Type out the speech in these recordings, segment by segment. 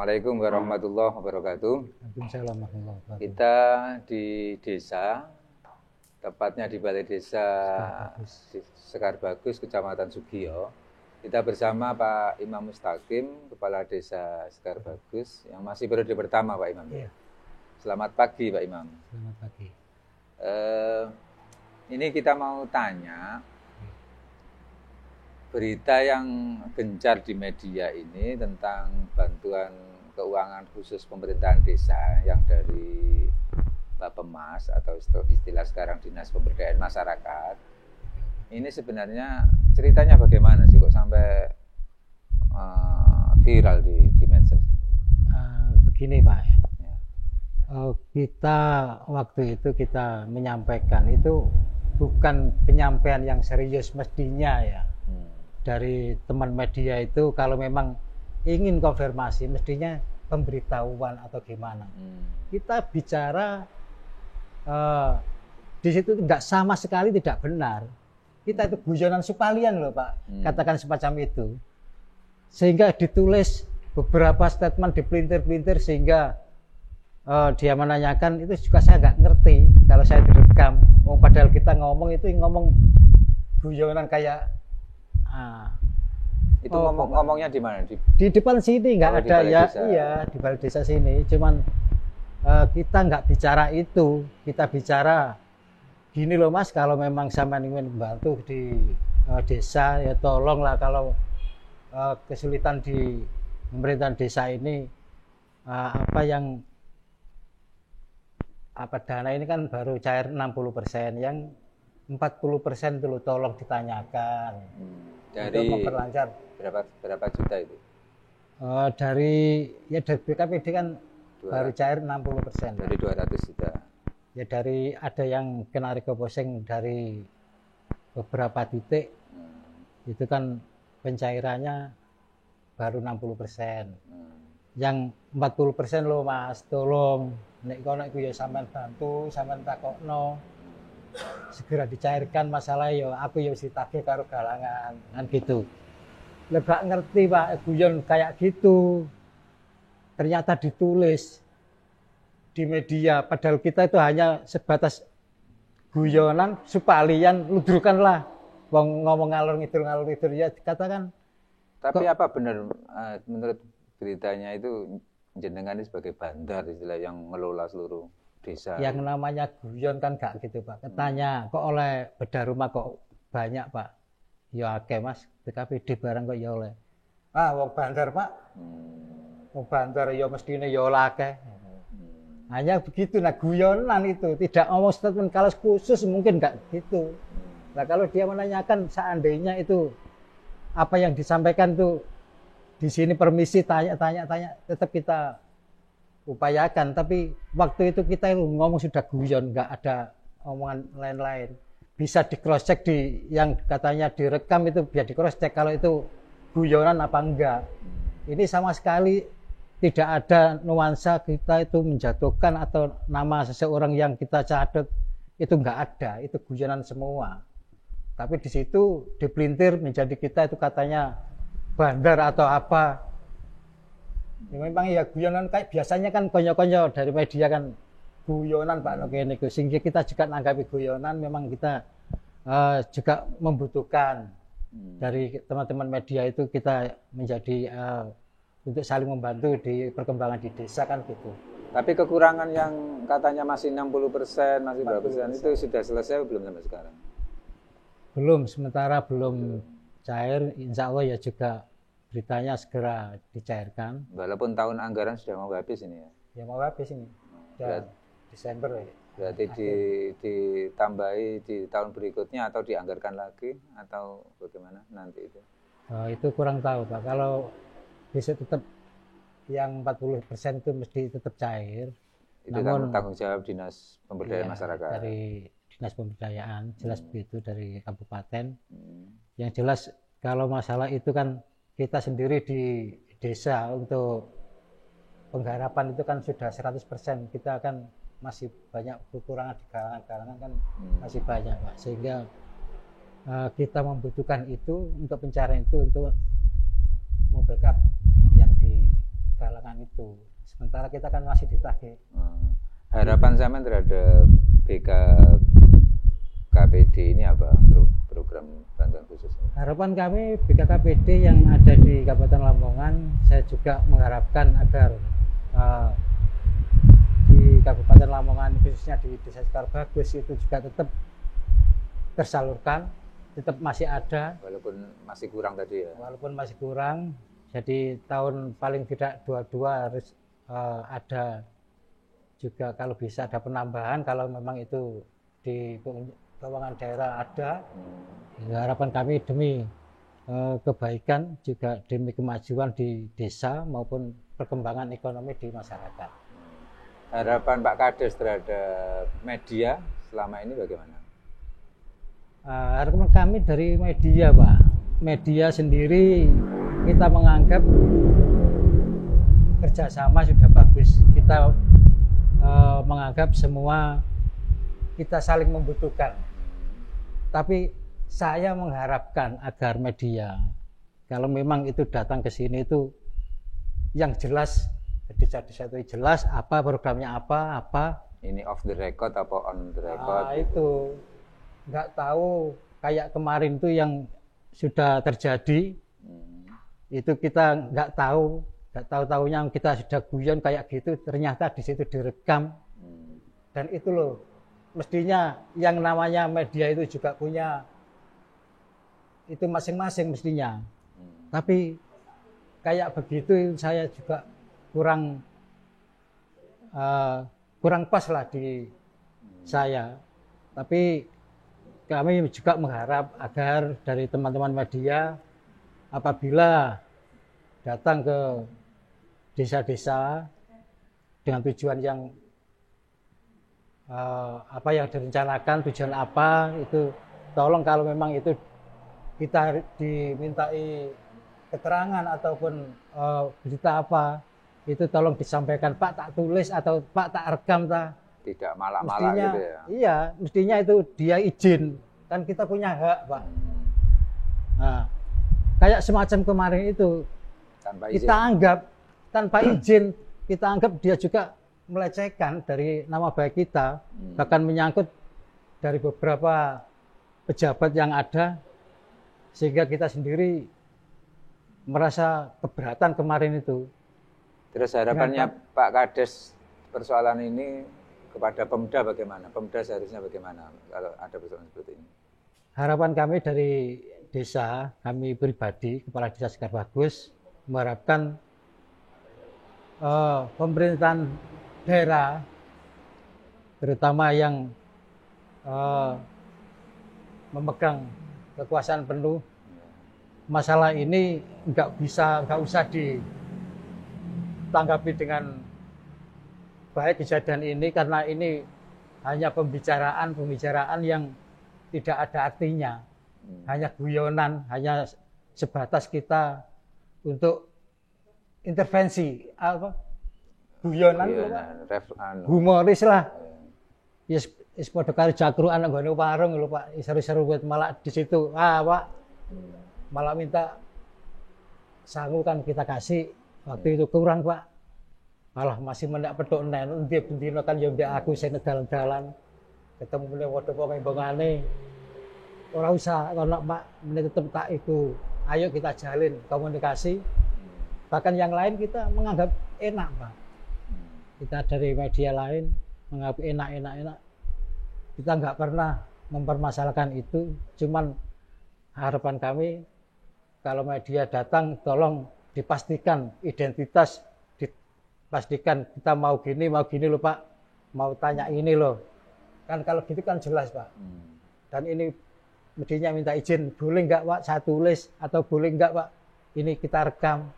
Assalamualaikum warahmatullahi wabarakatuh. Waalaikumsalam warahmatullahi wabarakatuh. Kita di desa, tepatnya di Balai Desa Sekar Bagus, Kecamatan Sugiyo. Kita bersama Pak Imam Mustaqim, Kepala Desa Sekar Bagus, yang masih periode pertama, Pak Imam. Iya. Selamat pagi, Pak Imam. Selamat pagi. Ini kita mau tanya, berita yang gencar di media ini tentang bantuan keuangan khusus pemerintahan desa yang dari Bappemas atau istilah sekarang Dinas Pemberdayaan Masyarakat. Ini sebenarnya ceritanya bagaimana sih kok sampai viral di medsos? Begini Pak, Ya. Kita waktu itu kita menyampaikan itu bukan penyampaian yang serius mestinya ya. Dari teman media itu kalau memang ingin konfirmasi mestinya pemberitahuan atau gimana. Kita bicara di situ tidak sama sekali tidak benar. Kita itu guyonan supalian loh Pak, katakan semacam itu. Sehingga ditulis beberapa statement dipelintir-pelintir sehingga dia menanyakan itu juga saya nggak ngerti kalau saya direkam. Padahal kita ngomong guyonan kayak itu ngomongnya di mana? Di depan sini nggak ada ya, desa. Iya di balai desa sini. Cuman kita nggak bicara itu, kita bicara gini loh Mas, kalau memang sama ingin membantu di desa ya tolonglah kalau kesulitan di pemerintahan desa ini dana ini kan baru cair 60%, yang 40% dulu tolong ditanyakan. Dari untuk memperlancar. Berapa juta itu? Dari BKPD kan baru cair 60%. Dari 200 juta. Ya dari ada yang kena refocusing dari beberapa titik. Itu kan pencairannya baru 60%. Yang 40% loh Mas, tolong nek kono iku ya sampean bantu, sampean takokno. Segera dicairkan masalah yo, aku yo ditagih karo galangan kan gitu. Lebak ngerti Pak, guyon kayak gitu. Ternyata ditulis di media, padahal kita itu hanya sebatas guyonan, supalian, ludrukanlah. Wong ngomong ngalor ngidul ya dikatakan. Tapi apa benar menurut beritanya itu jenengan ini sebagai bandar istilah yang mengelola seluruh desa? Yang namanya guyon kan gak gitu Pak. Ketanya kok oleh bedah rumah kok banyak Pak. Ya akeh Mas, BKPD barang kok ya oleh. Wong bandar Pak. Wong bandar ya mestine ya oleh akeh. Hanya begitu, nah guyonan itu, tidak ngomong statement kalau khusus mungkin gak gitu. Nah kalau dia menanyakan seandainya itu apa yang disampaikan tuh di sini permisi tanya, tetap kita upayakan, tapi waktu itu kita ngomong sudah guyon, nggak ada omongan lain-lain. Bisa di cross check di yang katanya direkam itu biar di cross check kalau itu guyonan apa enggak. Ini sama sekali tidak ada nuansa kita itu menjatuhkan atau nama seseorang yang kita catat itu enggak ada, itu guyonan semua. Tapi di situ dipelintir menjadi kita itu katanya bandar atau apa. Ya, memang ya guyonan kayak biasanya kan konyo-konyo dari media kan guyonan Pak Nogene, sehingga kita juga nanggapi guyonan. Memang kita juga membutuhkan dari teman-teman media itu kita menjadi untuk saling membantu di perkembangan di desa kan gitu. Tapi kekurangan yang katanya masih 60%, masih berapa persen itu sudah selesai belum sampai sekarang? Belum, sementara belum cair. Insya Allah ya juga beritanya segera dicairkan. Walaupun tahun anggaran sudah mau habis ini ya? Ya mau habis ini. Desember ya. Berarti ditambahi di tahun berikutnya atau dianggarkan lagi atau bagaimana nanti itu? Itu kurang tahu Pak. Kalau bisa tetap yang 40% itu mesti tetap cair. Itu namun tanggung jawab Dinas Pemberdayaan Masyarakat. Dari Dinas Pemberdayaan, jelas begitu dari kabupaten. Yang jelas kalau masalah itu kan kita sendiri di desa untuk penggarapan itu kan sudah 100%. Kita kan masih banyak kekurangan di kalangan-kalangan kan masih banyak Pak. Sehingga kita membutuhkan itu untuk pencarian itu untuk membackup yang di galangan itu. Sementara kita kan masih ditagih. Harapan sampean terhadap BKKPD ini apa, program bantuan khusus ini? Harapan kami BKKPD yang ada di Kabupaten Lamongan, saya juga mengharapkan agar di Kabupaten Lamongan khususnya di Desa Sekar Bagus itu juga tetap tersalurkan, tetap masih ada. Walaupun masih kurang tadi ya? Walaupun masih kurang, jadi tahun paling tidak 22 harus ada juga, kalau bisa ada penambahan, kalau memang itu di keuangan daerah ada. Harapan kami demi kebaikan, juga demi kemajuan di desa maupun perkembangan ekonomi di masyarakat. Harapan Pak Kades terhadap media selama ini bagaimana? Harapan kami dari media, Pak. Media sendiri kita menganggap kerjasama sudah bagus. Kita menganggap semua kita saling membutuhkan. Tapi saya mengharapkan agar media, kalau memang itu datang ke sini itu yang jelas, desa-desa itu jelas apa programnya apa. Ini off the record apa on the record? Itu nggak tahu, kayak kemarin tuh yang sudah terjadi, itu kita nggak tahu-tahunya kita sudah guyon kayak gitu, ternyata di situ direkam. Dan itu loh, mestinya yang namanya media itu juga punya itu masing-masing mestinya. Tapi kayak begitu saya juga kurang pas lah di saya. Tapi kami juga mengharap agar dari teman-teman media apabila datang ke desa-desa dengan tujuan yang apa yang direncanakan, tujuan apa itu, tolong kalau memang itu kita dimintai keterangan ataupun berita apa, itu tolong disampaikan, Pak tak tulis atau Pak tak rekam ta. Tidak malak-malak gitu ya? Iya, mestinya itu dia izin, kan kita punya hak, Pak. Nah, kayak semacam kemarin itu tanpa izin. Kita anggap tanpa izin, kita anggap dia juga melecehkan dari nama baik kita, bahkan menyangkut dari beberapa pejabat yang ada, sehingga kita sendiri merasa keberatan kemarin itu. Terus harapannya Pak Kades persoalan ini kepada Pemda bagaimana? Pemda seharusnya bagaimana kalau ada persoalan seperti ini? Harapan kami dari desa, kami pribadi, Kepala Desa Sekar Bagus, mengharapkan pemerintahan daerah, terutama yang memegang kekuasaan penuh, masalah ini nggak usah ditanggapi dengan baik kejadian ini, karena ini hanya pembicaraan yang tidak ada artinya, hanya guyonan, hanya sebatas kita untuk intervensi guyonan humoris lah. Yes, padha karo jakruan nang gone warung lho Pak, seru-seru buat malah di situ. Pak malah minta sangu kan kita kasih, waktu itu kurang Pak. Malah masih mendak petuk nen, ndi bendina kan ya mbek aku sing dalan-dalan. Ketemu meneh padha pokoke bongane. Ora usah ono Pak, meneh tetep tak iku. Ayo kita jalin komunikasi. Bahkan yang lain kita menganggap enak, Pak. Kita dari media lain menganggap enak. Kita nggak pernah mempermasalahkan itu. Cuman harapan kami kalau media datang tolong dipastikan identitas, pastikan kita mau gini loh Pak, mau tanya ini loh, kan kalau gitu kan jelas Pak. Dan ini mestinya minta izin, boleh nggak Pak saya tulis, atau boleh nggak Pak ini kita rekam,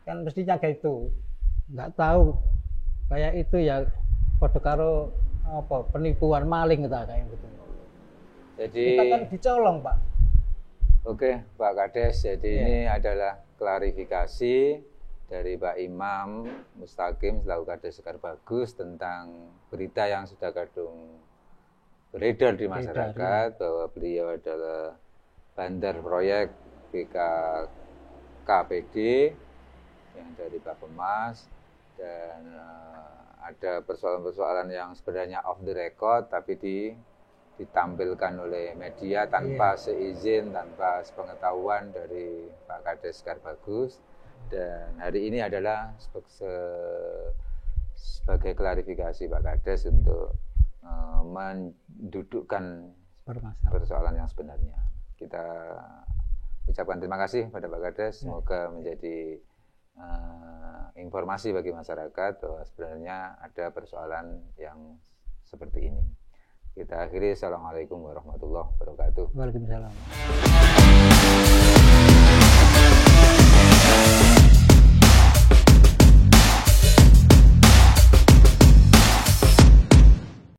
kan mestinya kayak itu. Nggak tahu kayak itu ya padha karo apa penipuan maling kayak gitu. Jadi kita kan dicolong Pak. Oke Pak Kades, jadi ini adalah klarifikasi dari Pak Imam Mustaqim selaku Kades Sekar Bagus tentang berita yang sudah kadung beredar di masyarakat bahwa beliau adalah bandar proyek BKKPD yang dari Bappemas, dan ada persoalan-persoalan yang sebenarnya off the record tapi ditampilkan oleh media tanpa seizin, tanpa sepengetahuan dari Pak Kades Karbagus. Dan hari ini adalah sebagai klarifikasi Pak Kades untuk mendudukkan persoalan yang sebenarnya. Kita ucapkan terima kasih pada Pak Kades, semoga menjadi informasi bagi masyarakat bahwa sebenarnya ada persoalan yang seperti ini. Kita akhiri. Assalamualaikum warahmatullahi wabarakatuh. Waalaikumsalam.